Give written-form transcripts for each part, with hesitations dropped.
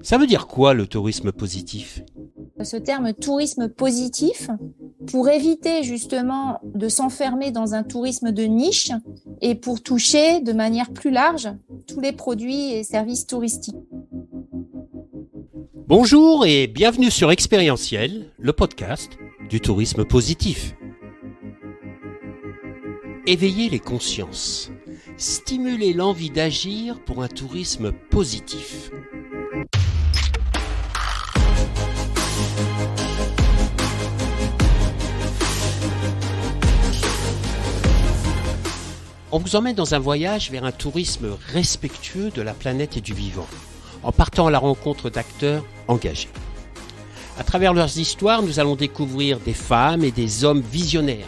Ça veut dire quoi le tourisme positif? Ce terme tourisme positif, pour éviter justement de s'enfermer dans un tourisme de niche et pour toucher de manière plus large tous les produits et services touristiques. Bonjour et bienvenue sur Expérientiel, le podcast du tourisme positif. Éveiller les consciences, stimuler l'envie d'agir pour un tourisme positif. On vous emmène dans un voyage vers un tourisme respectueux de la planète et du vivant, en partant à la rencontre d'acteurs engagés. À travers leurs histoires, nous allons découvrir des femmes et des hommes visionnaires,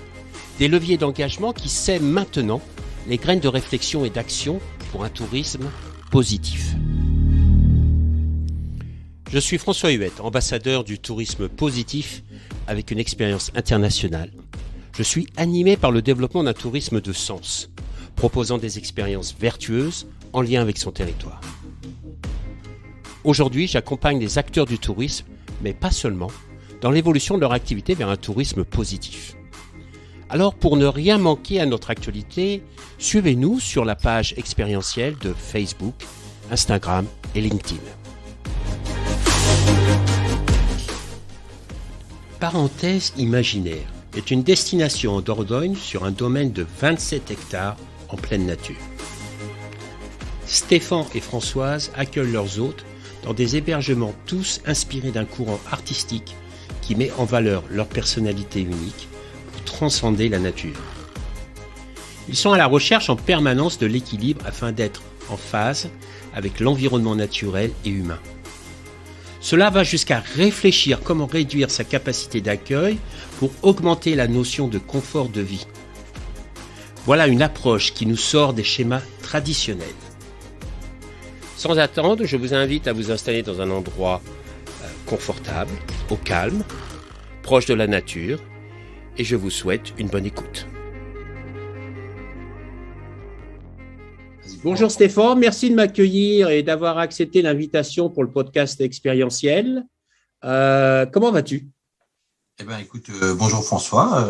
des leviers d'engagement qui sèment maintenant les graines de réflexion et d'action pour un tourisme positif. Je suis François Huette, ambassadeur du tourisme positif avec une expérience internationale. Je suis animé par le développement d'un tourisme de sens, proposant des expériences vertueuses en lien avec son territoire. Aujourd'hui, j'accompagne les acteurs du tourisme, mais pas seulement, dans l'évolution de leur activité vers un tourisme positif. Alors, pour ne rien manquer à notre actualité, suivez-nous sur la page expérientielle de Facebook, Instagram et LinkedIn. Parenthèse imaginaire est une destination en Dordogne sur un domaine de 27 hectares en pleine nature. Stéphane et Françoise accueillent leurs hôtes dans des hébergements tous inspirés d'un courant artistique qui met en valeur leur personnalité unique pour transcender la nature. Ils sont à la recherche en permanence de l'équilibre afin d'être en phase avec l'environnement naturel et humain. Cela va jusqu'à réfléchir comment réduire sa capacité d'accueil pour augmenter la notion de confort de vie. Voilà une approche qui nous sort des schémas traditionnels. Sans attendre, je vous invite à vous installer dans un endroit confortable, au calme, proche de la nature, et je vous souhaite une bonne écoute. Bonjour Stéphane, merci de m'accueillir et d'avoir accepté l'invitation pour le podcast Expérientiel. Comment vas-tu? Eh ben, écoute, bonjour François.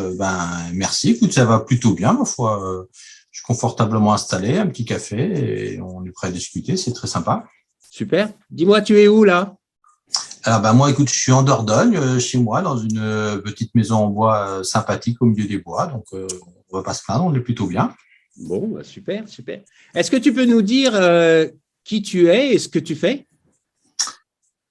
Merci. Écoute, ça va plutôt bien, ma foi. Je suis confortablement installé, un petit café et on est prêt à discuter. C'est très sympa. Super. Dis-moi, tu es où là? Alors, moi, écoute, je suis en Dordogne, chez moi, dans une petite maison en bois sympathique au milieu des bois. Donc, on va pas se plaindre, on est plutôt bien. Bon, super, super. Est-ce que tu peux nous dire qui tu es et ce que tu fais?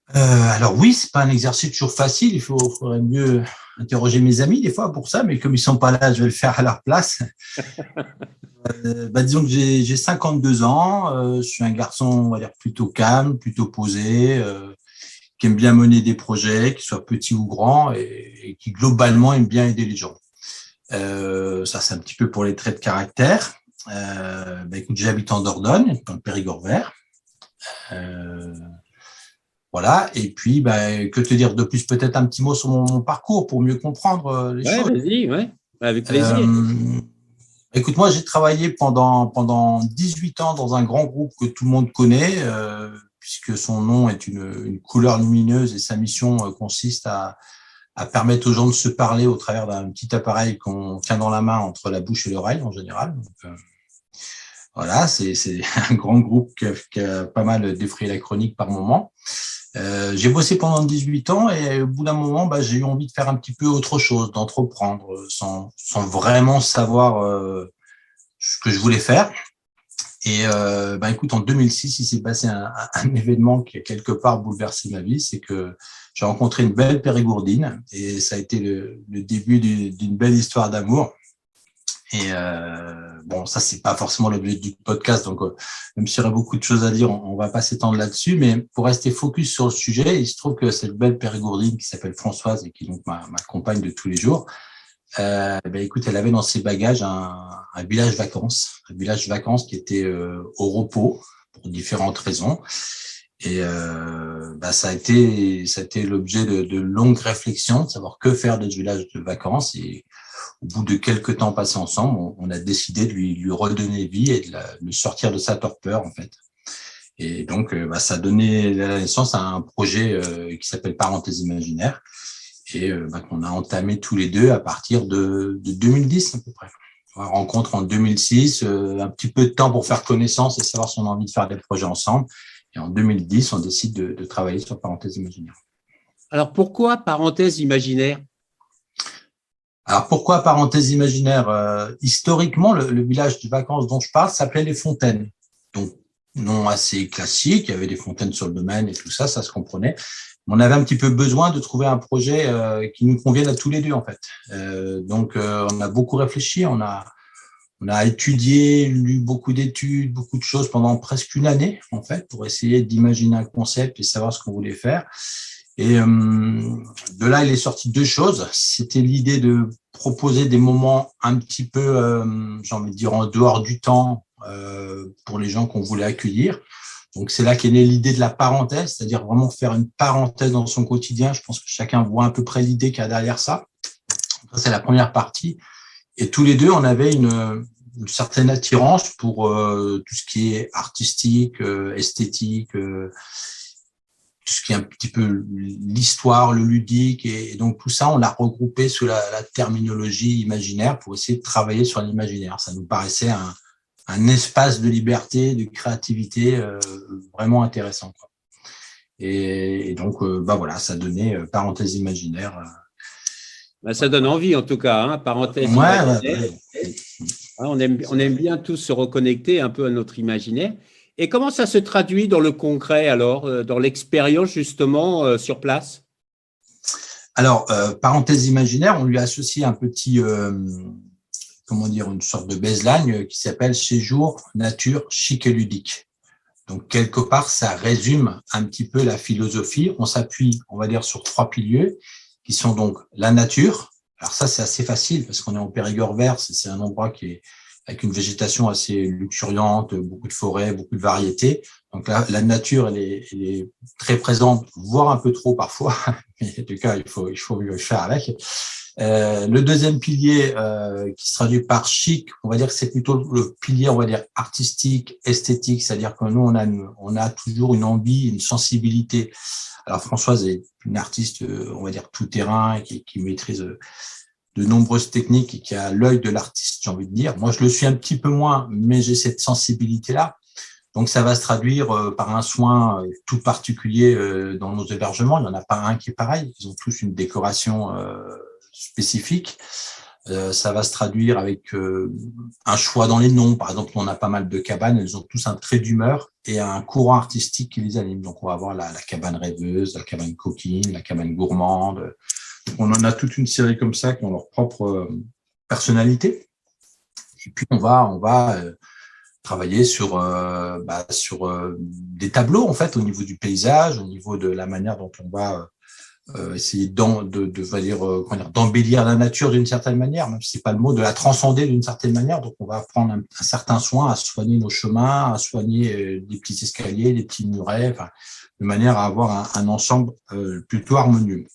Alors oui, c'est pas un exercice toujours facile. Il faudrait mieux interroger mes amis des fois pour ça, mais comme ils sont pas là, je vais le faire à leur place. Disons que j'ai 52 ans. Je suis un garçon, on va dire, plutôt calme, plutôt posé, qui aime bien mener des projets, qui soient petits ou grands, et qui globalement aime bien aider les gens. Ça, c'est un petit peu pour les traits de caractère. Écoute, j'habite en Dordogne, dans le Périgord vert. Voilà. Et puis, que te dire de plus? Peut-être un petit mot sur mon parcours pour mieux comprendre les choses. Vas-y, ouais, avec plaisir. Écoute, moi, j'ai travaillé pendant 18 ans dans un grand groupe que tout le monde connaît, puisque son nom est une couleur lumineuse et sa mission consiste à permettre aux gens de se parler au travers d'un petit appareil qu'on tient dans la main entre la bouche et l'oreille en général. Donc, voilà, c'est un grand groupe qui a pas mal défrayé la chronique par moment. J'ai bossé pendant 18 ans et au bout d'un moment, j'ai eu envie de faire un petit peu autre chose, d'entreprendre sans vraiment savoir ce que je voulais faire. Et écoute, en 2006, il s'est passé un événement qui a quelque part bouleversé ma vie, c'est que j'ai rencontré une belle Périgourdine et ça a été le début d'une belle histoire d'amour. Et ça, c'est pas forcément l'objet du podcast, donc même s'il y aurait beaucoup de choses à dire, on va pas s'étendre là-dessus, mais pour rester focus sur le sujet, il se trouve que cette belle Périgourdine qui s'appelle Françoise et qui est donc ma compagne de tous les jours, écoute, elle avait dans ses bagages un village vacances qui était au repos pour différentes raisons. Et ça a été l'objet de longues réflexions, de savoir que faire de ce village de vacances. Et au bout de quelques temps passés ensemble, on a décidé de lui redonner vie et de le sortir de sa torpeur, en fait. Et donc, ça a donné la naissance à un projet qui s'appelle Parenthèse imaginaire et qu'on a entamé tous les deux à partir de 2010 à peu près. On rencontre en 2006, un petit peu de temps pour faire connaissance et savoir si on a envie de faire des projets ensemble. Et en 2010, on décide de travailler sur Parenthèse imaginaire. Alors, pourquoi parenthèse imaginaire? Alors, pourquoi Parenthèse imaginaire? Historiquement, le village de vacances dont je parle s'appelait Les Fontaines. Donc, nom assez classique, il y avait des fontaines sur le domaine et tout ça, ça se comprenait. On avait un petit peu besoin de trouver un projet qui nous convienne à tous les deux, en fait. Donc, on a beaucoup réfléchi, on a étudié, lu beaucoup d'études, beaucoup de choses pendant presque une année, en fait, pour essayer d'imaginer un concept et savoir ce qu'on voulait faire. Et de là, il est sorti deux choses. C'était l'idée de proposer des moments un petit peu, j'ai envie de dire, en dehors du temps pour les gens qu'on voulait accueillir. Donc, c'est là qu'est née l'idée de la parenthèse, c'est-à-dire vraiment faire une parenthèse dans son quotidien. Je pense que chacun voit à peu près l'idée qu'il y a derrière ça. Ça, c'est la première partie. Et tous les deux, on avait une certaine attirance pour tout ce qui est artistique, esthétique, tout ce qui est un petit peu l'histoire, le ludique. Et donc, tout ça, on l'a regroupé sous la terminologie imaginaire pour essayer de travailler sur l'imaginaire. Ça nous paraissait un espace de liberté, de créativité vraiment intéressant, quoi. Et donc, voilà, ça donnait Parenthèse imaginaire. Ça donne envie, en tout cas, hein, parenthèse imaginaire. Ouais. On aime bien tous se reconnecter un peu à notre imaginaire. Et comment ça se traduit dans le concret, alors, dans l'expérience, justement, sur place? Alors, Parenthèse imaginaire, on lui associe un petit, une sorte de baseline qui s'appelle Séjour, nature, chic et ludique. Donc, quelque part, ça résume un petit peu la philosophie. On s'appuie, on va dire, sur 3 piliers qui sont donc la nature. Alors ça, c'est assez facile parce qu'on est en Périgord vert, c'est un endroit qui est avec une végétation assez luxuriante, beaucoup de forêts, beaucoup de variétés. Donc là, la nature, elle est très présente, voire un peu trop parfois. Mais en tout cas, il faut faire avec. Le deuxième pilier qui se traduit par chic, on va dire que c'est plutôt le pilier, on va dire artistique, esthétique, c'est-à-dire que nous on a toujours une envie, une sensibilité. Alors Françoise est une artiste, on va dire tout terrain, qui maîtrise de nombreuses techniques et qui a l'œil de l'artiste, j'ai envie de dire. Moi, je le suis un petit peu moins, mais j'ai cette sensibilité-là. Donc, ça va se traduire par un soin tout particulier dans nos hébergements. Il n'y en a pas un qui est pareil. Ils ont tous une décoration spécifique. Ça va se traduire avec un choix dans les noms. Par exemple, on a pas mal de cabanes. Elles ont tous un trait d'humeur et un courant artistique qui les anime. Donc, on va avoir la cabane rêveuse, la cabane coquine, la cabane gourmande. On en a toute une série comme ça qui ont leur propre personnalité. Et puis, on va travailler sur des tableaux, en fait, au niveau du paysage, au niveau de la manière dont on va essayer d'embellir la nature d'une certaine manière, même si c'est pas le mot, de la transcender d'une certaine manière. Donc, on va prendre un certain soin à soigner nos chemins, à soigner des petits escaliers, des petits murets, de manière à avoir un ensemble plutôt harmonieux.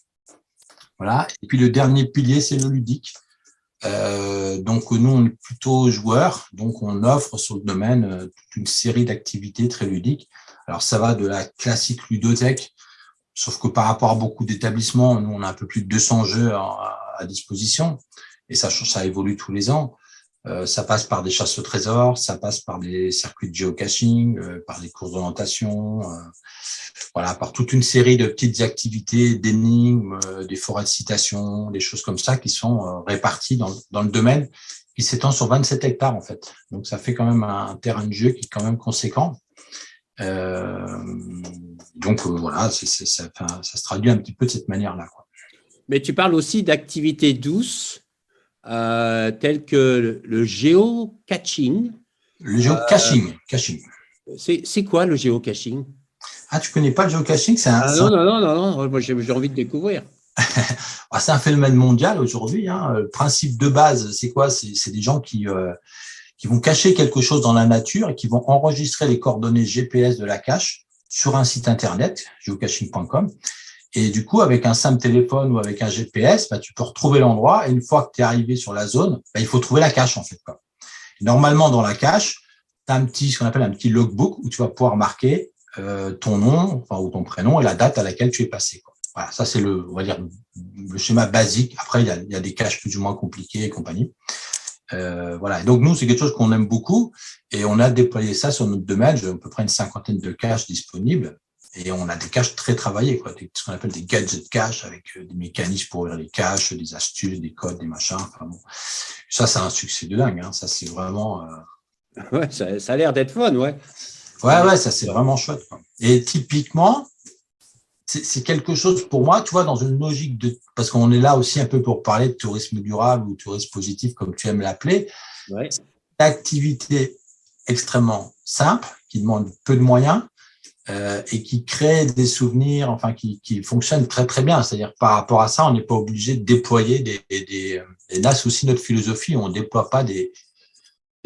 Voilà. Et puis le dernier pilier, c'est le ludique. Donc nous, on est plutôt joueurs, donc on offre sur le domaine toute une série d'activités très ludiques. Alors ça va de la classique ludothèque, sauf que par rapport à beaucoup d'établissements, nous on a un peu plus de 200 jeux à disposition, et ça évolue tous les ans. Ça passe par des chasses au trésor, ça passe par des circuits de géocaching, par des courses d'orientation, par toute une série de petites activités, d'énigmes, des forêts de citation, des choses comme ça qui sont réparties dans le domaine qui s'étend sur 27 hectares en fait. Donc ça fait quand même un terrain de jeu qui est quand même conséquent. Ça se traduit un petit peu de cette manière-là, quoi. Mais tu parles aussi d'activités douces telles que le géocaching. Le géocaching. C'est quoi le géocaching? Ah, tu connais pas le géocaching? Non. Moi, j'ai envie de découvrir. C'est un phénomène mondial aujourd'hui, hein. Le principe de base, c'est quoi? C'est des gens qui vont cacher quelque chose dans la nature et qui vont enregistrer les coordonnées GPS de la cache sur un site internet, geocaching.com. Et du coup, avec un simple téléphone ou avec un GPS, tu peux retrouver l'endroit. Et une fois que tu es arrivé sur la zone, il faut trouver la cache, en fait, quoi. Normalement, dans la cache, as ce qu'on appelle un petit logbook où tu vas pouvoir marquer ton nom, enfin, ou ton prénom et la date à laquelle tu es passé, quoi. Voilà, ça c'est on va dire, le schéma basique. Après, il y a des caches plus ou moins compliquées et compagnie. Voilà. Et donc nous, c'est quelque chose qu'on aime beaucoup et on a déployé ça sur notre domaine. J'ai à peu près une 50aine de caches disponibles et on a des caches très travaillées, quoi. Ce qu'on appelle des gadget caches avec des mécanismes pour ouvrir les caches, des astuces, des codes, des machins. Enfin, bon. Ça, c'est un succès de dingue, hein. Ça, c'est vraiment. Ouais, ça a l'air d'être fun, ouais. Ouais, ça, c'est vraiment chouette, quoi. Et typiquement, c'est quelque chose pour moi, tu vois, dans une logique parce qu'on est là aussi un peu pour parler de tourisme durable ou tourisme positif, comme tu aimes l'appeler. Ouais. C'est une activité extrêmement simple, qui demande peu de moyens et qui crée des souvenirs, enfin, qui fonctionne très, très bien. C'est-à-dire, par rapport à ça, on n'est pas obligé de déployer et là, c'est aussi notre philosophie. On ne déploie pas des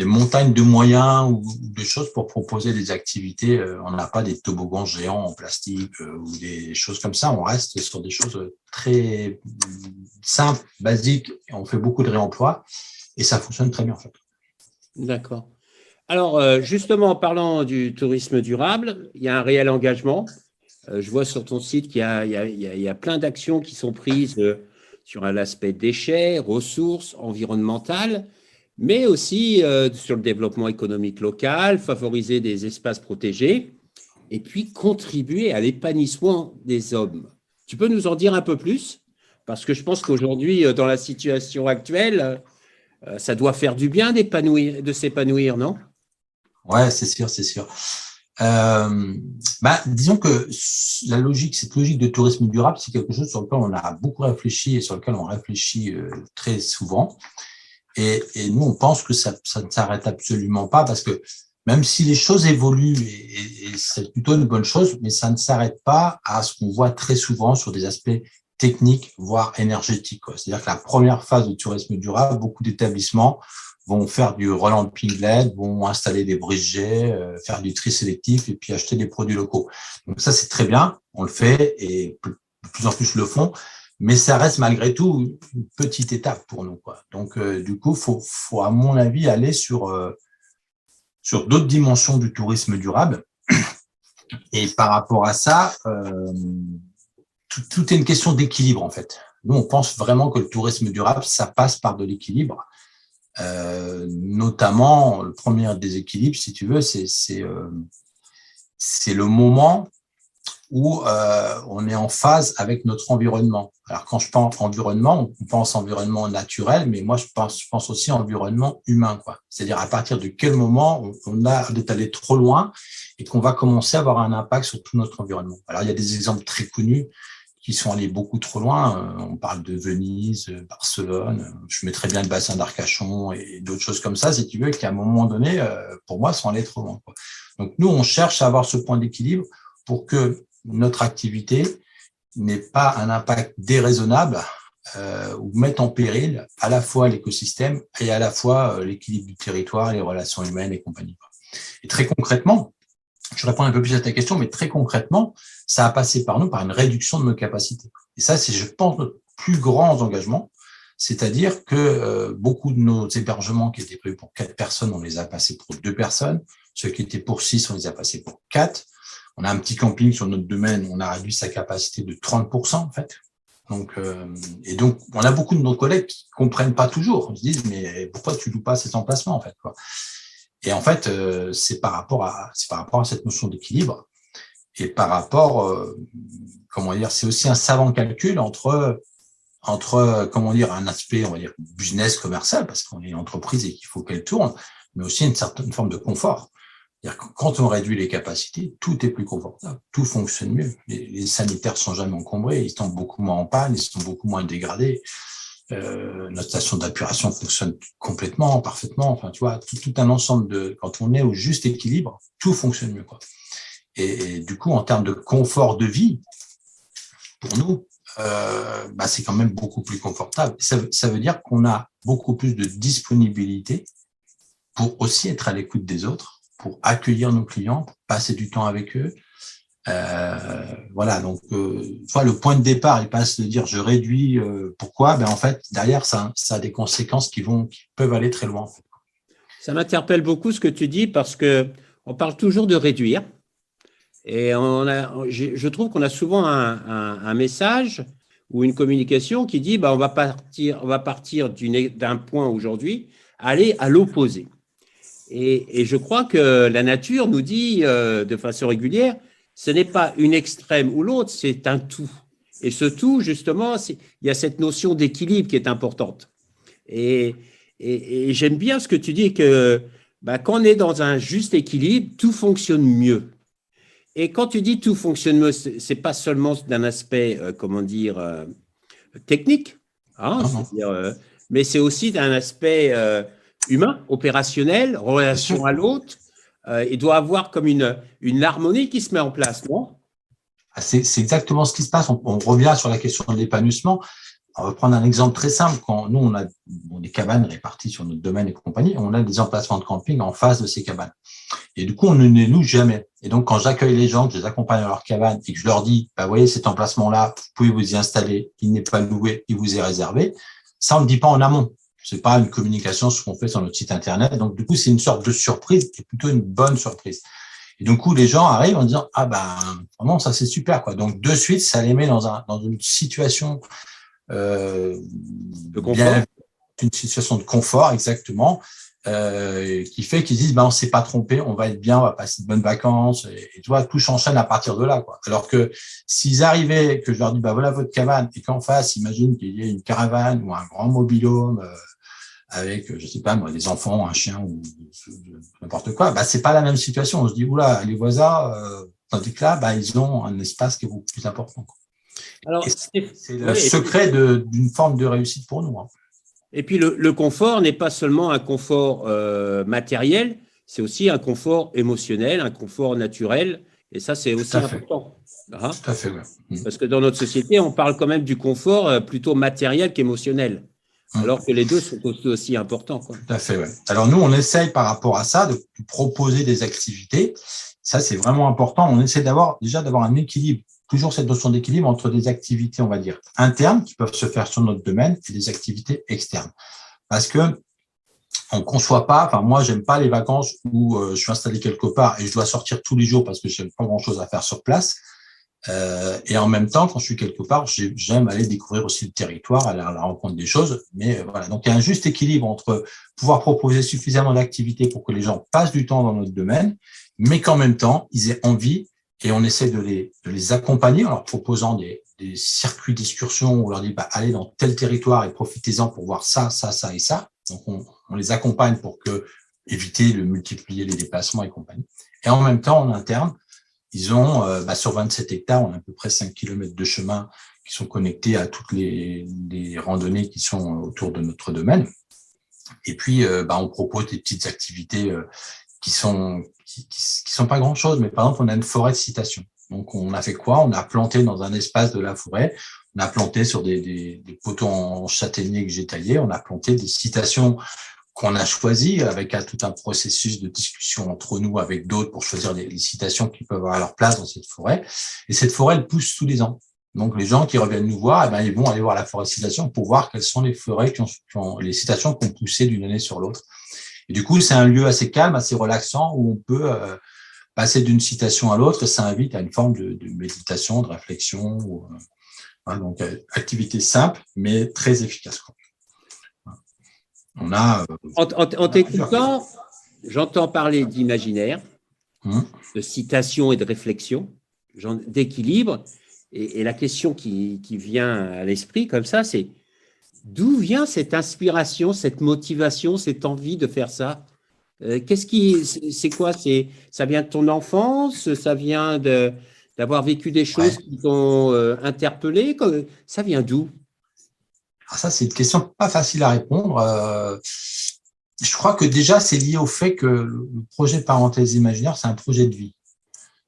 montagnes de moyens ou des choses pour proposer des activités. On n'a pas des toboggans géants en plastique ou des choses comme ça. On reste sur des choses très simples, basiques. Et on fait beaucoup de réemploi et ça fonctionne très bien en fait. D'accord. Alors, justement, en parlant du tourisme durable, il y a un réel engagement. Je vois sur ton site qu'il y a plein d'actions qui sont prises sur l'aspect déchets, ressources, environnementales, mais aussi sur le développement économique local, favoriser des espaces protégés et puis contribuer à l'épanouissement des hommes. Tu peux nous en dire un peu plus? Parce que je pense qu'aujourd'hui, dans la situation actuelle, ça doit faire du bien de s'épanouir, non? Ouais, c'est sûr, c'est sûr. Disons que cette logique de tourisme durable, c'est quelque chose sur lequel on a beaucoup réfléchi et sur lequel on réfléchit très souvent. Et nous, on pense que ça ne s'arrête absolument pas parce que même si les choses évoluent, et c'est plutôt une bonne chose, mais ça ne s'arrête pas à ce qu'on voit très souvent sur des aspects techniques, voire énergétiques, quoi. C'est-à-dire que la première phase de tourisme durable, beaucoup d'établissements vont faire du relamping LED, vont installer des brise-jets, faire du tri sélectif et puis acheter des produits locaux. Donc ça, c'est très bien, on le fait et de plus en plus le font. Mais ça reste malgré tout une petite étape pour nous, quoi. Donc, du coup, faut, à mon avis, aller sur d'autres dimensions du tourisme durable. Et par rapport à ça, tout est une question d'équilibre, en fait. Nous, on pense vraiment que le tourisme durable, ça passe par de l'équilibre. Notamment, le premier déséquilibre, si tu veux, c'est le moment où on est en phase avec notre environnement. Alors, quand je pense environnement, on pense environnement naturel, mais moi, je pense aussi environnement humain, quoi. C'est-à-dire à partir de quel moment on a allé trop loin et qu'on va commencer à avoir un impact sur tout notre environnement. Alors, il y a des exemples très connus qui sont allés beaucoup trop loin. On parle de Venise, Barcelone. Je mettrais bien le bassin d'Arcachon et d'autres choses comme ça, si tu veux, qui à un moment donné, pour moi, sont allés trop loin, quoi. Donc, nous, on cherche à avoir ce point d'équilibre pour que notre activité n'ait pas un impact déraisonnable ou mette en péril à la fois l'écosystème et à la fois l'équilibre du territoire, les relations humaines et compagnie. Et très concrètement, je réponds un peu plus à ta question, mais très concrètement, ça a passé par nous par une réduction de nos capacités. Et ça, c'est, je pense, notre plus grand engagement. C'est-à-dire que beaucoup de nos hébergements qui étaient prévus pour 4 personnes, on les a passés pour 2 personnes. Ceux qui étaient pour 6, on les a passés pour 4. On a un petit camping sur notre domaine, on a réduit sa capacité de 30%, en fait. Donc, et donc, on a beaucoup de nos collègues qui comprennent pas toujours. Ils se disent, mais pourquoi tu loues pas ces emplacements, en fait, quoi. Et en fait, c'est par rapport à cette notion d'équilibre et par rapport, comment dire, c'est aussi un savant calcul entre, comment dire, un aspect, on va dire, business commercial, parce qu'on est une entreprise et qu'il faut qu'elle tourne, mais aussi une certaine forme de confort. C'est-à-dire que quand on réduit les capacités, tout est plus confortable, tout fonctionne mieux. Les sanitaires sont jamais encombrés, ils sont beaucoup moins en panne, ils sont beaucoup moins dégradés. Notre station d'épuration fonctionne complètement, parfaitement. Enfin, tu vois, tout un ensemble quand on est au juste équilibre, tout fonctionne mieux, quoi. Et du coup, en termes de confort de vie, pour nous, c'est quand même beaucoup plus confortable. Ça veut dire qu'on a beaucoup plus de disponibilité pour aussi être à l'écoute des autres, pour accueillir nos clients, pour passer du temps avec eux. Voilà, donc le point de départ, il passe de dire je réduis. Pourquoi? En fait, derrière, ça a des conséquences qui peuvent aller très loin, en fait. Ça m'interpelle beaucoup ce que tu dis parce que on parle toujours de réduire et je trouve qu'on a souvent un message ou une communication qui dit bah, on va partir d'un point aujourd'hui, aller à l'opposé. Et je crois que la nature nous dit de façon régulière, ce n'est pas une extrême ou l'autre, c'est un tout. Et ce tout, justement, il y a cette notion d'équilibre qui est importante. Et, et j'aime bien ce que tu dis que bah, quand on est dans un juste équilibre, tout fonctionne mieux. Et quand tu dis tout fonctionne mieux, c'est pas seulement d'un aspect, comment dire, technique, hein, mais c'est aussi d'un aspect humain, opérationnel, relation à l'autre. Il doit avoir comme une harmonie qui se met en place, non? C'est exactement ce qui se passe. On revient sur la question de l'épanouissement. On va prendre un exemple très simple. Quand nous, on a des cabanes réparties sur notre domaine et compagnie, on a des emplacements de camping en face de ces cabanes. Et du coup, on ne les loue jamais. Et donc, quand j'accueille les gens, que je les accompagne dans leur cabane et que je leur dis, bah, voyez, cet emplacement-là, vous pouvez vous y installer, il n'est pas loué, il vous est réservé. Ça, on ne le dit pas en amont. C'est pas une communication, ce qu'on fait sur notre site internet. Donc, du coup, c'est une sorte de surprise, qui est plutôt une bonne surprise. Et du coup, les gens arrivent en disant, ah ben, vraiment, ça, c'est super, quoi. Donc, de suite, ça les met dans une situation, de confort. Une situation de confort, exactement, qui fait qu'ils disent, ben, on s'est pas trompé, on va être bien, on va passer de bonnes vacances, et tu vois, tout s'enchaîne à partir de là, quoi. Alors que s'ils arrivaient, que je leur dis, bah, voilà votre cabane, et qu'en face, imagine qu'il y ait une caravane ou un grand mobil-home, avec, je sais pas, moi, des enfants, un chien ou n'importe quoi, bah, c'est pas la même situation. On se dit, oula, les voisins, tandis que là, bah, ils ont un espace qui est beaucoup plus important, quoi. Alors, c'est le secret d'une forme de réussite pour nous, hein. Et puis, le confort n'est pas seulement un confort matériel, c'est aussi un confort émotionnel, un confort naturel. Et ça, c'est aussi important. Hein? Tout à fait, ouais. Parce que dans notre société, on parle quand même du confort plutôt matériel qu'émotionnel. Alors que les deux sont aussi importants, quoi. Tout à fait, ouais. Alors, nous, on essaye par rapport à ça de proposer des activités. Ça, c'est vraiment important. On essaie d'avoir un équilibre, toujours cette notion d'équilibre entre des activités, on va dire, internes qui peuvent se faire sur notre domaine et des activités externes. Parce que on conçoit pas, enfin, moi, j'aime pas les vacances où je suis installé quelque part et je dois sortir tous les jours parce que j'ai pas grand chose à faire sur place. Et en même temps, quand je suis quelque part, j'aime aller découvrir aussi le territoire, aller à la rencontre des choses. Mais voilà, donc il y a un juste équilibre entre pouvoir proposer suffisamment d'activités pour que les gens passent du temps dans notre domaine, mais qu'en même temps, ils aient envie, et on essaie de les accompagner en leur proposant des circuits d'excursion où on leur dit, bah, allez dans tel territoire et profitez-en pour voir ça, ça, ça et ça. Donc on les accompagne pour éviter de multiplier les déplacements et compagnie. Et en même temps, en interne, ils ont, sur 27 hectares, on a à peu près 5 kilomètres de chemin qui sont connectés à toutes les randonnées qui sont autour de notre domaine. Et puis, on propose des petites activités qui sont pas grand chose, mais par exemple, on a une forêt de citation. Donc, on a fait quoi? On a planté dans un espace de la forêt, on a planté sur des poteaux en châtaignier que j'ai taillés, on a planté des citations qu'on a choisi avec tout un processus de discussion entre nous avec d'autres pour choisir les citations qui peuvent avoir leur place dans cette forêt. Et cette forêt, elle pousse tous les ans. Donc, les gens qui reviennent nous voir, ils vont aller voir la forêt de citation pour voir quelles sont les forêts les citations qui ont poussé d'une année sur l'autre. Et du coup, c'est un lieu assez calme, assez relaxant où on peut passer d'une citation à l'autre et ça invite à une forme de méditation, de réflexion. Donc, activité simple, mais très efficace, quoi. On a. En t'écoutant, j'entends parler d'imaginaire, de citation et de réflexion, d'équilibre. Et la question qui vient à l'esprit comme ça, c'est d'où vient cette inspiration, cette motivation, cette envie de faire ça? C'est quoi? Ça vient de ton enfance? Ça vient d'avoir vécu des choses qui t'ont interpellé? Ça vient d'où? Alors ça, c'est une question pas facile à répondre. Je crois que déjà, c'est lié au fait que le projet Parenthèse Imaginaire, c'est un projet de vie.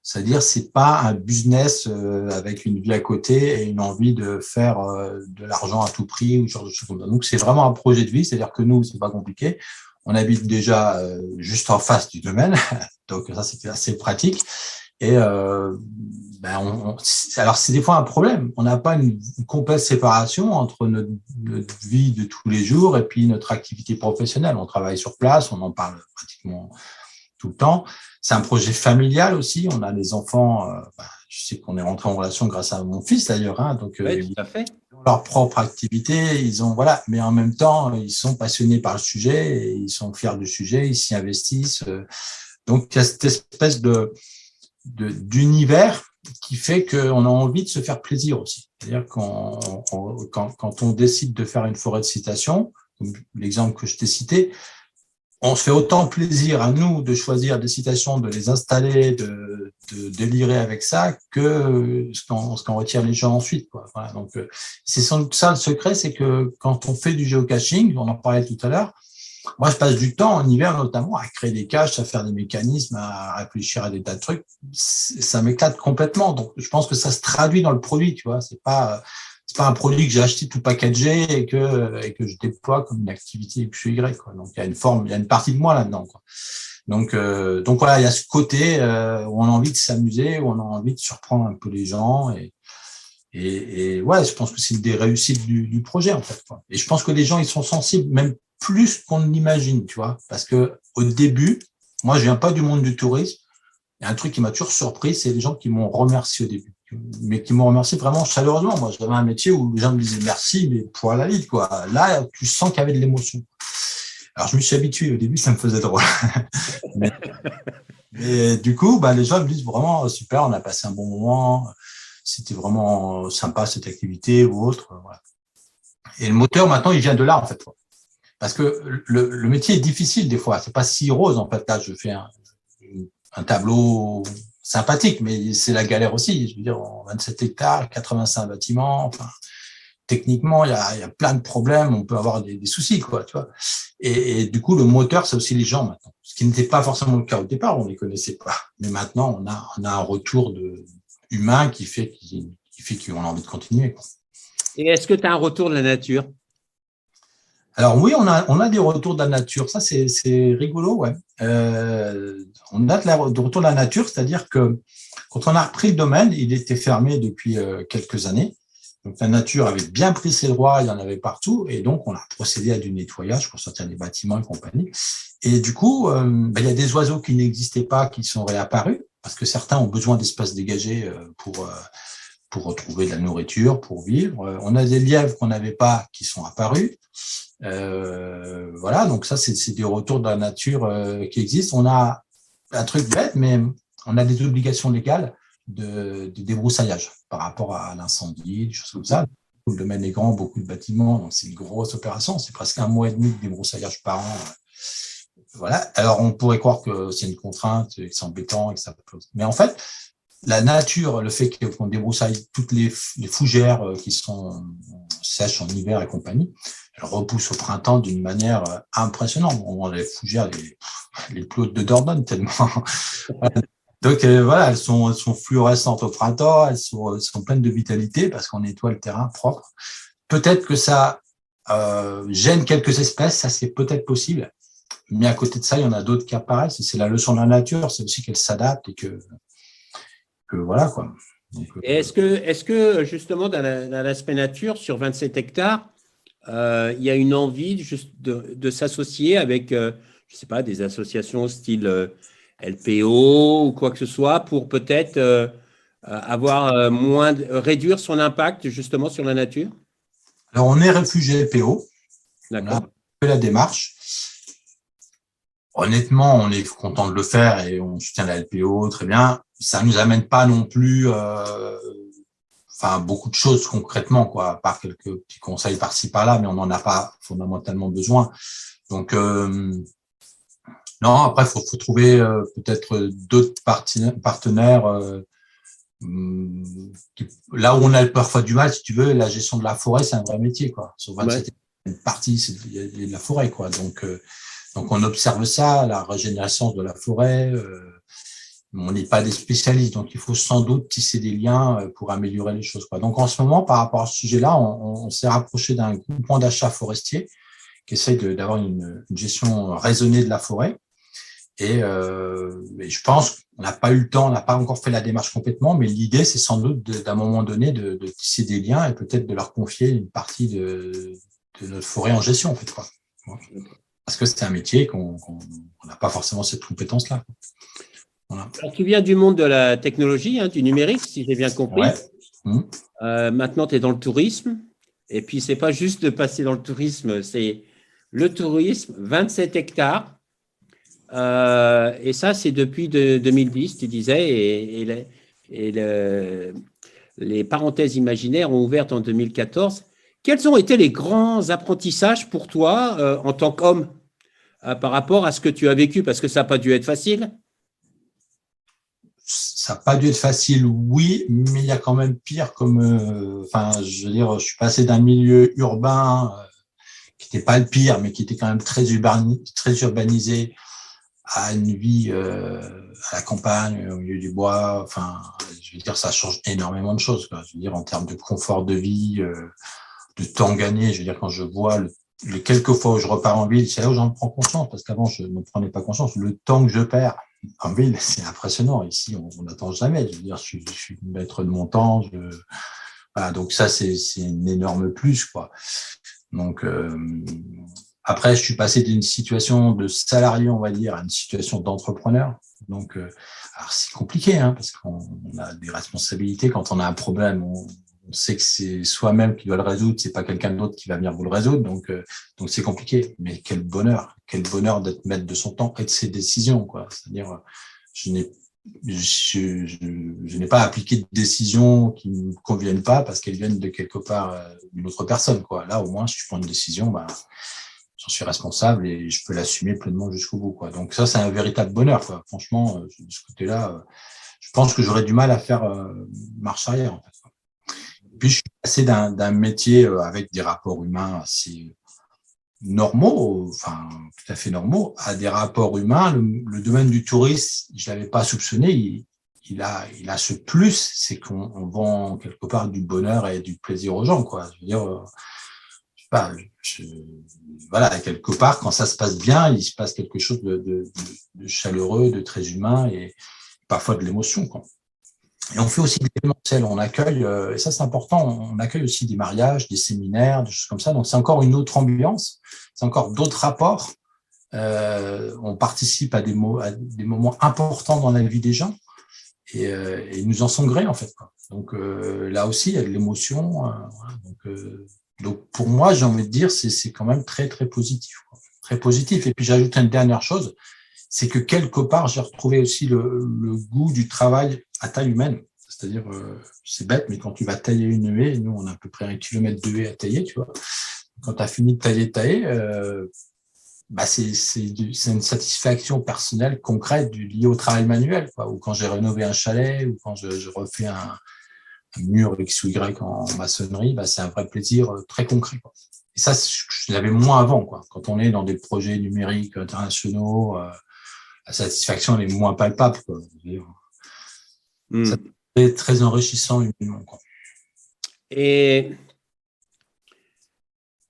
C'est-à-dire, c'est pas un business avec une vie à côté et une envie de faire de l'argent à tout prix ou ce genre de choses comme ça. Donc, c'est vraiment un projet de vie. C'est-à-dire que nous, c'est pas compliqué. On habite déjà juste en face du domaine. Donc, ça, c'était assez pratique. Et alors, c'est des fois un problème. On n'a pas une complète séparation entre notre vie de tous les jours et puis notre activité professionnelle. On travaille sur place, on en parle pratiquement tout le temps. C'est un projet familial aussi. On a des enfants. Je sais qu'on est rentré en relation grâce à mon fils d'ailleurs. Donc, oui, tout à fait. Ils ont leur propre activité. Mais en même temps, ils sont passionnés par le sujet et ils sont fiers du sujet. Ils s'y investissent. Donc, il y a cette espèce d'univers qui fait qu'on a envie de se faire plaisir aussi. C'est-à-dire quand on décide de faire une forêt de citations, l'exemple que je t'ai cité, on se fait autant plaisir à nous de choisir des citations, de les installer, de délirer avec ça, que ce qu'en retirent les gens ensuite, quoi. Voilà, donc, c'est sans doute ça le secret, c'est que quand on fait du géocaching, on en parlait tout à l'heure, moi, je passe du temps en hiver notamment à créer des caches, à faire des mécanismes, à réfléchir à des tas de trucs. Ça m'éclate complètement. Donc, je pense que ça se traduit dans le produit, tu vois. C'est pas un produit que j'ai acheté tout packagé et que je déploie comme une activité X ou Y, quoi. Donc, il y a une partie de moi là-dedans, quoi. Donc voilà, il y a ce côté où on a envie de s'amuser, où on a envie de surprendre un peu les gens et ouais, je pense que c'est une des réussites du projet, en fait, quoi. Et je pense que les gens, ils sont sensibles, même plus qu'on ne l'imagine, tu vois, parce que au début, moi, je viens pas du monde du tourisme. Il y a un truc qui m'a toujours surpris, c'est les gens qui m'ont remercié au début, mais qui m'ont remercié vraiment chaleureusement. Moi, j'avais un métier où les gens me disaient merci, mais pour la vie, quoi. Là, tu sens qu'il y avait de l'émotion. Alors, je me suis habitué. Au début, ça me faisait drôle. mais du coup, les gens me disent vraiment super, on a passé un bon moment. C'était vraiment sympa cette activité ou autre. Voilà. Et le moteur, maintenant, il vient de là, en fait. Parce que le métier est difficile des fois. C'est pas si rose, en fait. Là, je fais un tableau sympathique, mais c'est la galère aussi. Je veux dire, en 27 hectares, 85 bâtiments. Enfin, techniquement, il y a plein de problèmes. On peut avoir des soucis, quoi, tu vois. Et du coup, le moteur, c'est aussi les gens maintenant. Ce qui n'était pas forcément le cas au départ. On les connaissait pas. Mais maintenant, on a un retour humain qui fait qu'on a envie de continuer, quoi. Et est-ce que tu as un retour de la nature? Alors oui, on a des retours de la nature. Ça, c'est rigolo, ouais. On a de retour de la nature, c'est-à-dire que quand on a repris le domaine, il était fermé depuis quelques années. Donc la nature avait bien pris ses droits, il y en avait partout, et donc on a procédé à du nettoyage pour sortir des bâtiments et compagnie. Et du coup, il y a des oiseaux qui n'existaient pas, qui sont réapparus, parce que certains ont besoin d'espaces dégagés pour retrouver de la nourriture, pour vivre. On a des lièvres qu'on n'avait pas, qui sont apparus. Voilà, donc ça, c'est des retours de la nature qui existent. On a un truc bête, mais on a des obligations légales de débroussaillage par rapport à l'incendie, des choses comme ça. Le domaine est grand, beaucoup de bâtiments, donc c'est une grosse opération. C'est presque 1 mois et demi de débroussaillage par an. Voilà. Alors, on pourrait croire que c'est une contrainte, que c'est embêtant, et que ça peut... Mais en fait, la nature, le fait qu'on débroussaille toutes les fougères qui sont sèches en hiver et compagnie, elles repoussent au printemps d'une manière impressionnante. On voit les fougères les plus hautes de Dordogne tellement. Donc voilà, elles sont fluorescentes au printemps, elles sont pleines de vitalité parce qu'on nettoie le terrain propre. Peut-être que ça gêne quelques espèces, ça c'est peut-être possible. Mais à côté de ça, il y en a d'autres qui apparaissent. Et c'est la leçon de la nature, c'est aussi qu'elle s'adapte et que voilà, quoi. Donc, et est-ce que justement dans l'aspect nature, sur 27 hectares, il y a une envie juste de s'associer avec, je sais pas, des associations style LPO ou quoi que ce soit pour peut-être avoir réduire son impact justement sur la nature? Alors, on est réfugié LPO. D'accord. On a fait la démarche. Honnêtement, on est content de le faire et on soutient la LPO, très bien. Ça nous amène pas non plus, beaucoup de choses concrètement, quoi, à part quelques petits conseils par-ci par-là, mais on n'en a pas fondamentalement besoin. Donc non, après faut trouver peut-être d'autres partenaires. Là où on a parfois du mal, si tu veux, la gestion de la forêt, c'est un vrai métier, quoi. Sur 27 une partie, il y a de la forêt, quoi. Donc on observe ça, la régénérescence de la forêt. On n'est pas des spécialistes, donc il faut sans doute tisser des liens pour améliorer les choses, quoi. Donc en ce moment, par rapport à ce sujet-là, on s'est rapproché d'un groupement d'achat forestier qui essaye d'avoir une gestion raisonnée de la forêt. Et je pense qu'on n'a pas eu le temps, on n'a pas encore fait la démarche complètement, mais l'idée, c'est sans doute d'un moment donné de tisser des liens et peut-être de leur confier une partie de notre forêt en gestion, en fait, quoi. Parce que c'est un métier qu'on n'a pas forcément cette compétence-là. Voilà. Alors, tu viens du monde de la technologie, hein, du numérique, si j'ai bien compris. Ouais. Maintenant, tu es dans le tourisme. Et puis, ce n'est pas juste de passer dans le tourisme, c'est le tourisme, 27 hectares. Et ça, c'est depuis 2010, tu disais. Les parenthèses imaginaires ont ouvert en 2014. Quels ont été les grands apprentissages pour toi en tant qu'homme par rapport à ce que tu as vécu? Parce que ça n'a pas dû être facile. Ça n'a pas dû être facile, oui, mais il y a quand même pire je veux dire, je suis passé d'un milieu urbain qui n'était pas le pire, mais qui était quand même très urbanisé, à une vie à la campagne, au milieu du bois. Enfin, je veux dire, ça change énormément de choses, quoi. Je veux dire, en termes de confort de vie, de temps gagné. Je veux dire, quand je vois les quelques fois où je repars en ville, c'est là où j'en prends conscience, parce qu'avant, je ne prenais pas conscience. Le temps que je perds en ville, c'est impressionnant. Ici, on n'attend jamais. Je veux dire, je suis maître de mon temps. Voilà, donc ça, c'est une énorme plus, quoi. Donc, après, je suis passé d'une situation de salarié, on va dire, à une situation d'entrepreneur. Donc, alors c'est compliqué, hein, parce qu'on a des responsabilités. Quand on a un problème, on sait que c'est soi-même qui doit le résoudre, c'est pas quelqu'un d'autre qui va venir vous le résoudre. Donc c'est compliqué. Mais quel bonheur d'être maître de son temps et de ses décisions, quoi. C'est-à-dire, je n'ai pas appliqué de décisions qui ne me conviennent pas parce qu'elles viennent de quelque part d'une autre personne, quoi. Là, au moins, si je prends une décision, j'en suis responsable et je peux l'assumer pleinement jusqu'au bout, quoi. Donc ça, c'est un véritable bonheur, quoi. Franchement, de ce côté-là, je pense que j'aurais du mal à faire marche arrière, en fait. Puis je suis passé d'un métier avec des rapports humains assez normaux, enfin tout à fait normaux, à des rapports humains. Le domaine du tourisme, je l'avais pas soupçonné. Il a ce plus, c'est qu'on vend quelque part du bonheur et du plaisir aux gens, quoi. Je veux dire, je sais pas, voilà, quelque part, quand ça se passe bien, il se passe quelque chose de chaleureux, de très humain et parfois de l'émotion, quoi. Et on fait aussi des événementiels, on accueille, et ça c'est important, on accueille aussi des mariages, des séminaires, des choses comme ça. Donc c'est encore une autre ambiance, c'est encore d'autres rapports. On participe à des moments importants dans la vie des gens et ils nous en sont grés, en fait, quoi. Donc là aussi, il y a de l'émotion. Voilà. Donc pour moi, j'ai envie de dire, c'est quand même très, très positif, quoi. Très positif. Et puis j'ajoute une dernière chose, c'est que quelque part, j'ai retrouvé aussi le goût du travail à taille humaine. C'est-à-dire, c'est bête, mais quand tu vas tailler une haie, nous, on a à peu près 1 kilomètre de haie à tailler, tu vois. Quand tu as fini de tailler ta haie, c'est une satisfaction personnelle concrète liée au travail manuel, quoi. Ou quand j'ai rénové un chalet, ou quand je refais un mur X ou Y en maçonnerie, c'est un vrai plaisir très concret, quoi. Et ça, je l'avais moins avant, quoi. Quand on est dans des projets numériques internationaux, la satisfaction elle est moins palpable, quoi. C'est très enrichissant humainement, quoi. Et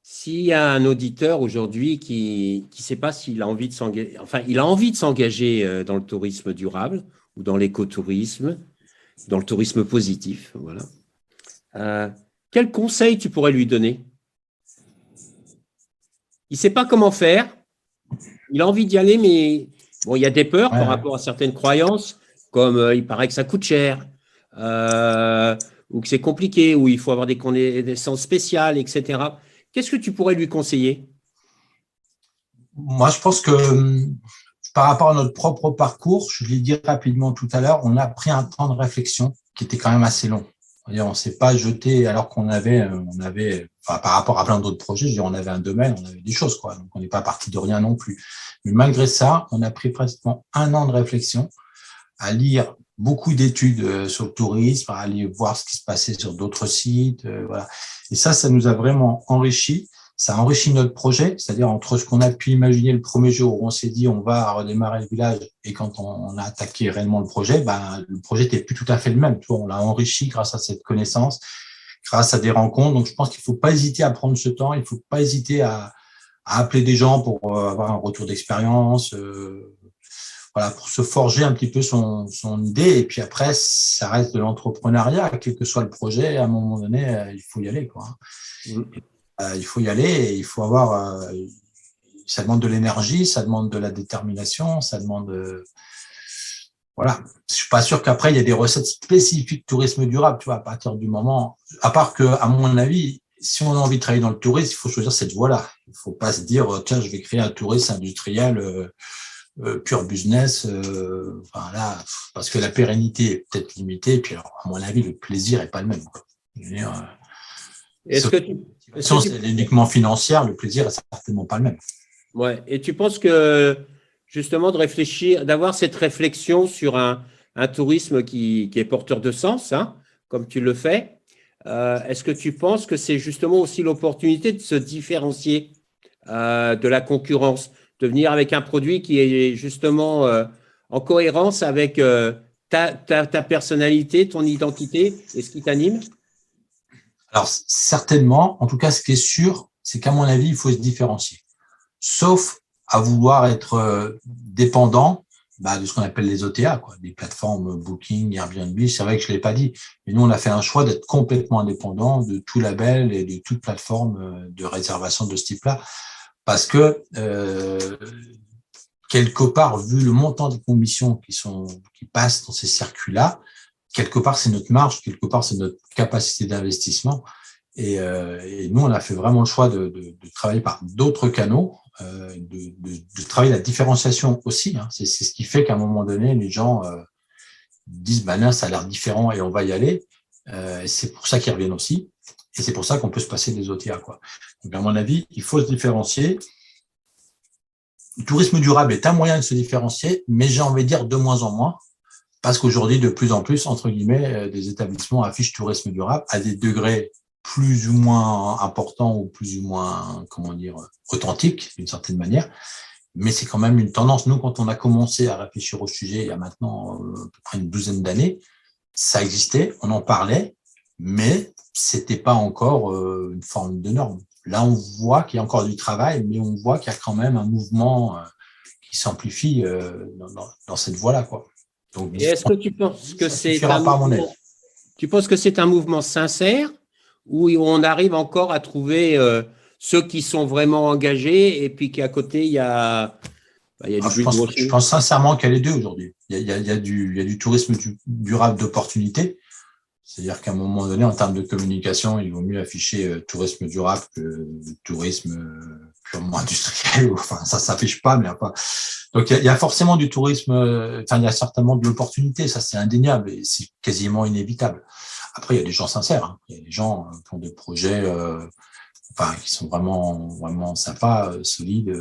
s'il y a un auditeur aujourd'hui qui ne sait pas s'il a envie de s'engager, enfin, il a envie de s'engager dans le tourisme durable ou dans l'écotourisme, dans le tourisme positif, voilà. Quel conseil tu pourrais lui donner? Il ne sait pas comment faire, il a envie d'y aller, mais bon, il y a des peurs par rapport à certaines croyances, comme il paraît que ça coûte cher, ou que c'est compliqué, ou il faut avoir des connaissances spéciales, etc. Qu'est-ce que tu pourrais lui conseiller? Moi, je pense que par rapport à notre propre parcours, je l'ai dit rapidement tout à l'heure, on a pris un temps de réflexion qui était quand même assez long. On ne s'est pas jeté alors qu'on avait, par rapport à plein d'autres projets, je veux dire, on avait un domaine, on avait des choses, quoi. Donc, on n'est pas parti de rien non plus. Mais malgré ça, on a pris pratiquement 1 an de réflexion à lire beaucoup d'études sur le tourisme, à aller voir ce qui se passait sur d'autres sites, voilà. Et ça nous a vraiment enrichi. Ça a enrichi notre projet, c'est-à-dire entre ce qu'on a pu imaginer le premier jour où on s'est dit on va redémarrer le village et quand on a attaqué réellement le projet, le projet n'était plus tout à fait le même. Tu vois, on l'a enrichi grâce à cette connaissance, grâce à des rencontres. Donc je pense qu'il ne faut pas hésiter à prendre ce temps, il ne faut pas hésiter à appeler des gens pour avoir un retour d'expérience. voilà, pour se forger un petit peu son idée. Et puis après, ça reste de l'entrepreneuriat, quel que soit le projet. À un moment donné, il faut y aller, quoi. Il faut y aller et il faut avoir. Ça demande de l'énergie, ça demande de la détermination, ça demande. Voilà. Je suis pas sûr qu'après il y ait des recettes spécifiques tourisme durable. Tu vois, à partir du moment, à part que, à mon avis, si on a envie de travailler dans le tourisme, il faut choisir cette voie-là. Il faut pas se dire tiens, je vais créer un tourisme industriel. Pure business, enfin là, parce que la pérennité est peut-être limitée, et puis alors, à mon avis, le plaisir est pas le même, quoi. Je veux dire, si c'est uniquement financière, le plaisir est certainement pas le même. Ouais. Et tu penses que justement de réfléchir, d'avoir cette réflexion sur un tourisme qui est porteur de sens, hein, comme tu le fais, est-ce que tu penses que c'est justement aussi l'opportunité de se différencier de la concurrence, de venir avec un produit qui est justement en cohérence avec ta personnalité, ton identité et ce qui t'anime? Alors, certainement, en tout cas, ce qui est sûr, c'est qu'à mon avis, il faut se différencier. Sauf à vouloir être dépendant de ce qu'on appelle les OTA, quoi, des plateformes Booking, Airbnb. C'est vrai que je ne l'ai pas dit, mais nous, on a fait un choix d'être complètement indépendant de tout label et de toute plateforme de réservation de ce type-là. Parce que quelque part, vu le montant des commissions qui passent dans ces circuits-là, quelque part c'est notre marge, quelque part c'est notre capacité d'investissement. Et nous, on a fait vraiment le choix de travailler par d'autres canaux, de travailler la différenciation aussi. Hein. C'est ce qui fait qu'à un moment donné, les gens disent là, ça a l'air différent et on va y aller. C'est pour ça qu'ils reviennent aussi. Et c'est pour ça qu'on peut se passer des OTA, quoi. Donc, à mon avis, il faut se différencier. Le tourisme durable est un moyen de se différencier, mais j'ai envie de dire de moins en moins, parce qu'aujourd'hui, de plus en plus, entre guillemets, des établissements affichent tourisme durable à des degrés plus ou moins importants ou plus ou moins, authentiques, d'une certaine manière. Mais c'est quand même une tendance. Nous, quand on a commencé à réfléchir au sujet il y a maintenant à peu près une douzaine d'années, ça existait, on en parlait, mais c'était pas encore une forme de norme. Là, on voit qu'il y a encore du travail, mais on voit qu'il y a quand même un mouvement qui s'amplifie dans cette voie-là, quoi. Donc, et est-ce que tu penses que c'est un mouvement sincère où on arrive encore à trouver ceux qui sont vraiment engagés et puis qu'à côté, il y a du je pense sincèrement qu'il y a les deux aujourd'hui. Il y a du tourisme durable d'opportunité. C'est-à-dire qu'à un moment donné, en termes de communication, il vaut mieux afficher tourisme durable que tourisme purement industriel. Enfin, ça s'affiche pas, mais enfin. Donc, il y a forcément du tourisme. Enfin, il y a certainement de l'opportunité. Ça, c'est indéniable et c'est quasiment inévitable. Après, il y a des gens sincères. Hein. Il y a des gens qui ont des projets, qui sont vraiment sympas, solides,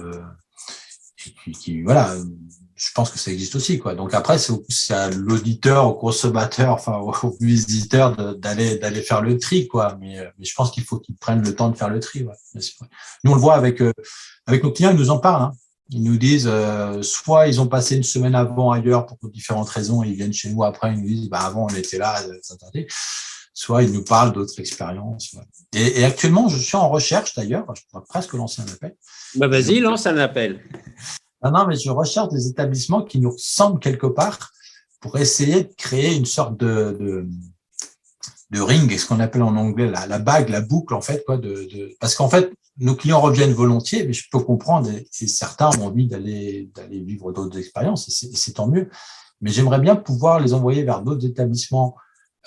et qui, voilà. Je pense que ça existe aussi, quoi. Donc après, c'est à l'auditeur, au consommateur, au visiteur d'aller faire le tri, quoi. Mais je pense qu'il faut qu'ils prennent le temps de faire le tri. Ouais. Nous, on le voit avec nos clients, ils nous en parlent. Hein. Ils nous disent, soit ils ont passé une semaine avant ailleurs pour différentes raisons, et ils viennent chez nous après, ils nous disent, avant on était là, ça tardait. Soit ils nous parlent d'autres expériences. Ouais. Et actuellement, je suis en recherche d'ailleurs. Je pourrais presque lancer un appel. Vas-y, lance un appel. Non, mais je recherche des établissements qui nous ressemblent quelque part pour essayer de créer une sorte de ring, ce qu'on appelle en anglais la bague, la boucle, en fait, quoi, parce qu'en fait, nos clients reviennent volontiers, mais je peux comprendre, et certains ont envie d'aller vivre d'autres expériences, et c'est tant mieux. Mais j'aimerais bien pouvoir les envoyer vers d'autres établissements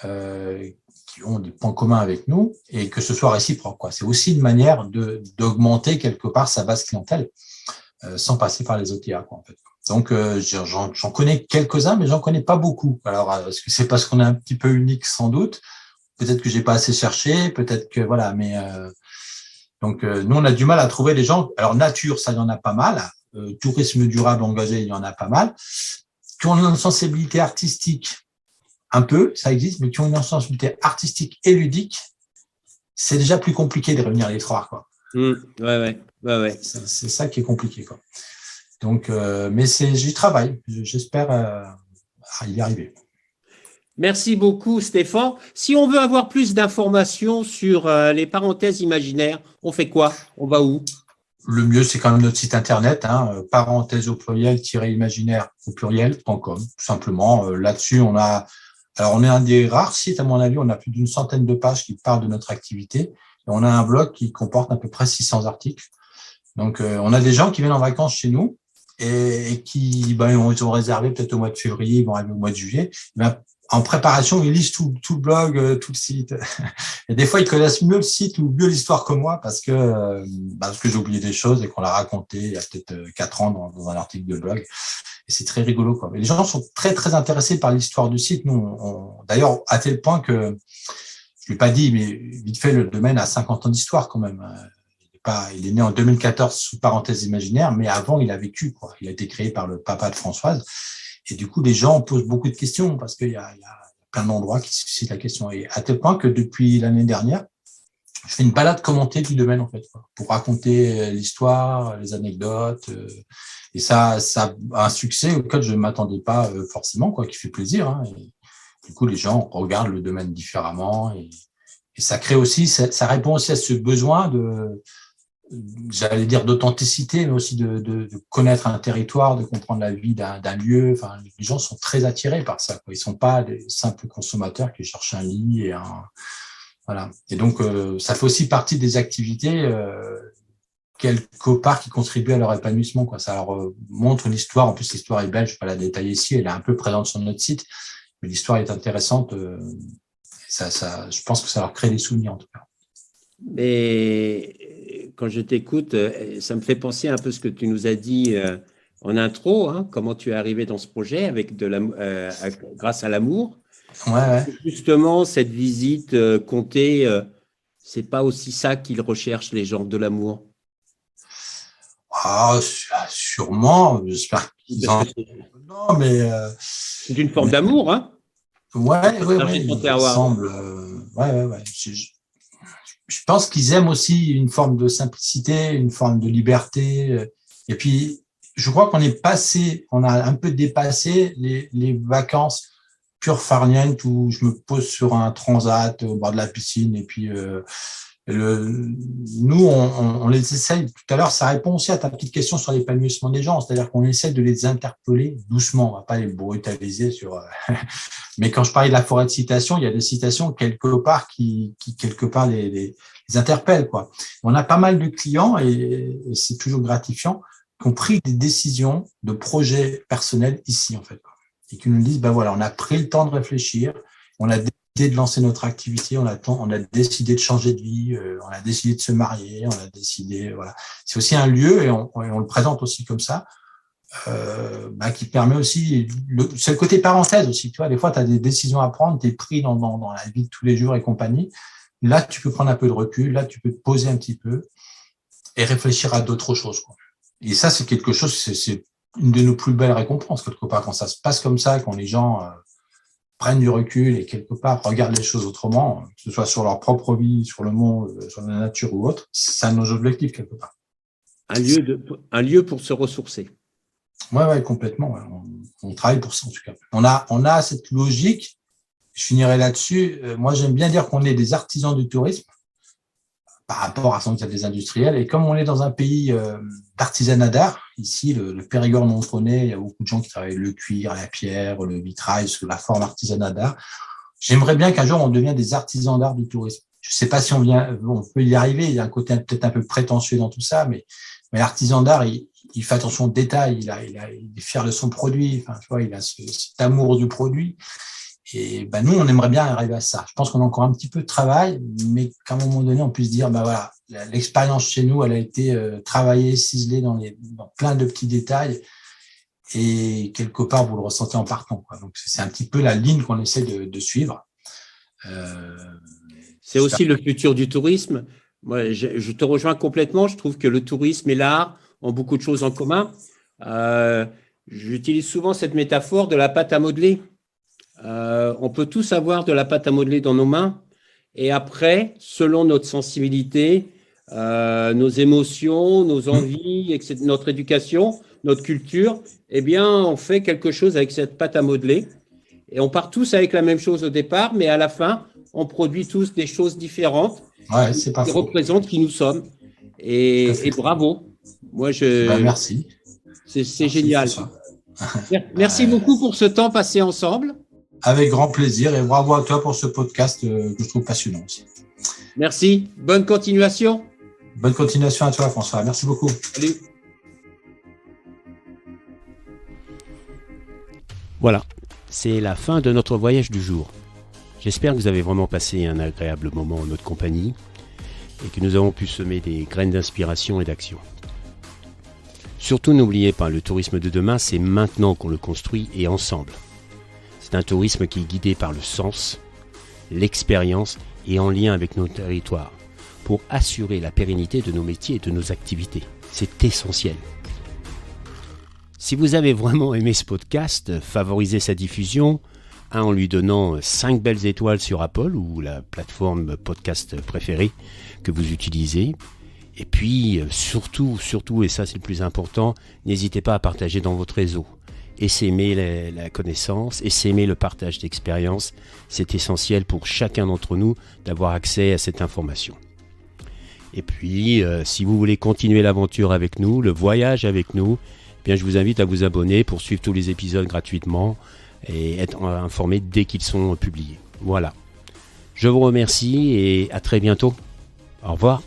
qui ont des points communs avec nous, et que ce soit réciproque, quoi. C'est aussi une manière d'augmenter quelque part sa base clientèle. Sans passer par les OTA, quoi, en fait. Donc, j'en connais quelques-uns, mais j'en connais pas beaucoup. Alors, est-ce que c'est parce qu'on est un petit peu unique, sans doute? Peut-être que j'ai pas assez cherché, peut-être que, voilà, mais donc, nous, on a du mal à trouver des gens. Alors, nature, ça, il y en a pas mal. Tourisme durable engagé, il y en a pas mal. Qui ont une sensibilité artistique, un peu, ça existe, mais qui ont une sensibilité artistique et ludique, c'est déjà plus compliqué de réunir les trois, quoi. Ouais. C'est ça qui est compliqué, quoi. Donc, mais j'y travaille. J'espère y arriver. Merci beaucoup, Stéphane. Si on veut avoir plus d'informations sur les parenthèses imaginaires, on fait quoi? On va où? Le mieux, c'est quand même notre site internet, parenthèse au pluriel, imaginaire au pluriel.com, tout simplement. Là-dessus, on est un des rares sites, à mon avis, on a plus d'une centaine de pages qui parlent de notre activité. Et on a un blog qui comporte à peu près 600 articles. Donc, on a des gens qui viennent en vacances chez nous et qui, ils ont réservé peut-être au mois de février, ils vont arriver au mois de juillet. En préparation, ils lisent tout le blog, tout le site. Et des fois, ils connaissent mieux le site ou mieux l'histoire que moi parce que j'ai oublié des choses et qu'on l'a raconté il y a peut-être 4 ans dans un article de blog. Et c'est très rigolo, quoi. Et les gens sont très, très intéressés par l'histoire du site. D'ailleurs, à tel point que, je l'ai pas dit, mais vite fait, le domaine a 50 ans d'histoire quand même. Il est né en 2014 sous parenthèse imaginaire, mais avant, il a vécu, quoi. Il a été créé par le papa de Françoise. Et du coup, les gens posent beaucoup de questions parce qu'il y a plein d'endroits qui suscitent la question. Et à tel point que depuis l'année dernière, je fais une balade commentée du domaine, en fait, quoi, pour raconter l'histoire, les anecdotes. Et ça a un succès auquel je ne m'attendais pas forcément, quoi, qui fait plaisir. Et du coup, les gens regardent le domaine différemment. Et ça crée aussi, ça répond aussi à ce besoin j'allais dire d'authenticité, mais aussi de connaître un territoire, de comprendre la vie d'un lieu. Enfin, les gens sont très attirés par ça, quoi. Ils sont pas des simples consommateurs qui cherchent un lit voilà. Et donc, ça fait aussi partie des activités quelque part qui contribuent à leur épanouissement, quoi. Ça leur montre l'histoire. En plus, l'histoire est belle. Je vais pas la détailler ici. Elle est un peu présente sur notre site, mais l'histoire est intéressante. Je pense que ça leur crée des souvenirs, en tout cas. Mais quand je t'écoute, ça me fait penser un peu ce que tu nous as dit en intro, comment tu es arrivé dans ce projet grâce à l'amour. Ouais. Justement, cette visite comptée, c'est pas aussi ça qu'ils recherchent, les gens, de l'amour. Ah, sûrement. J'espère qu'ils en. Non, mais. C'est une forme d'amour, hein? Ouais. Il me semble. Ouais. Je pense qu'ils aiment aussi une forme de simplicité, une forme de liberté. Et puis, je crois on a un peu dépassé les vacances pure farniente où je me pose sur un transat au bord de la piscine et puis nous on les essaye. Tout à l'heure, ça répond aussi à ta petite question sur l'épanouissement des gens, c'est-à-dire qu'on essaie de les interpeller doucement, on va pas les brutaliser mais quand je parlais de la forêt de citations, il y a des citations quelque part qui quelque part les interpellent, quoi. On a pas mal de clients et c'est toujours gratifiant qui ont pris des décisions de projets personnels ici, en fait, quoi. Et qui nous disent, voilà, on a pris le temps de réfléchir, on a décidé de lancer notre activité, on a décidé de changer de vie, on a décidé de se marier, on a décidé, voilà. C'est aussi un lieu, et on le présente aussi comme ça, qui permet aussi, c'est le côté parenthèse aussi, tu vois, des fois, tu as des décisions à prendre, tu es pris dans la vie de tous les jours et compagnie. Là, tu peux prendre un peu de recul, là, tu peux te poser un petit peu et réfléchir à d'autres choses, quoi. Et ça, c'est quelque chose, c'est une de nos plus belles récompenses, quelque part, quand ça se passe comme ça, quand les gens prennent du recul et quelque part regardent les choses autrement, que ce soit sur leur propre vie, sur le monde, sur la nature ou autre, c'est un de nos objectifs, quelque part. Un lieu pour se ressourcer. Ouais, complètement. Ouais. On travaille pour ça, en tout cas. On a cette logique. Je finirai là-dessus. Moi, j'aime bien dire qu'on est des artisans du tourisme par rapport à des industriels. Et comme on est dans un pays d'artisanat d'art, ici, le Périgord montronnais, il y a beaucoup de gens qui travaillent le cuir, la pierre, le vitrail sous la forme artisanat d'art. J'aimerais bien qu'un jour, on devienne des artisans d'art du tourisme. Je ne sais pas si on peut y arriver. Il y a un côté peut-être un peu prétentieux dans tout ça, mais l'artisan d'art, il fait attention aux détails. Il est fier de son produit. Enfin, tu vois, il a cet amour du produit. Et nous, on aimerait bien arriver à ça. Je pense qu'on a encore un petit peu de travail, mais qu'à un moment donné, on puisse dire, voilà, l'expérience chez nous, elle a été travaillée, ciselée dans plein de petits détails, et quelque part, vous le ressentez en partant, quoi. Donc, c'est un petit peu la ligne qu'on essaie de suivre. C'est aussi le futur du tourisme. Moi, je te rejoins complètement. Je trouve que le tourisme et l'art ont beaucoup de choses en commun. J'utilise souvent cette métaphore de la pâte à modeler. On peut tous avoir de la pâte à modeler dans nos mains et après, selon notre sensibilité, nos émotions, nos envies, etc., notre éducation, notre culture, on fait quelque chose avec cette pâte à modeler et on part tous avec la même chose au départ, mais à la fin, on produit tous des choses différentes qui représentent qui nous sommes et bravo. Moi, merci. C'est génial. Merci beaucoup pour ce temps passé ensemble. Avec grand plaisir et bravo à toi pour ce podcast que je trouve passionnant aussi. Merci. Bonne continuation. Bonne continuation à toi, François. Merci beaucoup. Salut. Voilà, c'est la fin de notre voyage du jour. J'espère que vous avez vraiment passé un agréable moment en notre compagnie et que nous avons pu semer des graines d'inspiration et d'action. Surtout n'oubliez pas, le tourisme de demain, c'est maintenant qu'on le construit et ensemble. C'est un tourisme qui est guidé par le sens, l'expérience et en lien avec nos territoires pour assurer la pérennité de nos métiers et de nos activités. C'est essentiel. Si vous avez vraiment aimé ce podcast, favorisez sa diffusion en lui donnant 5 belles étoiles sur Apple ou la plateforme podcast préférée que vous utilisez. Et puis, surtout, et ça c'est le plus important, n'hésitez pas à partager dans votre réseau. Essaimer la connaissance, essaimer le partage d'expérience. C'est essentiel pour chacun d'entre nous d'avoir accès à cette information. Et puis, si vous voulez continuer l'aventure avec nous, le voyage avec nous, eh bien, je vous invite à vous abonner pour suivre tous les épisodes gratuitement et être informé dès qu'ils sont publiés. Voilà. Je vous remercie et à très bientôt. Au revoir.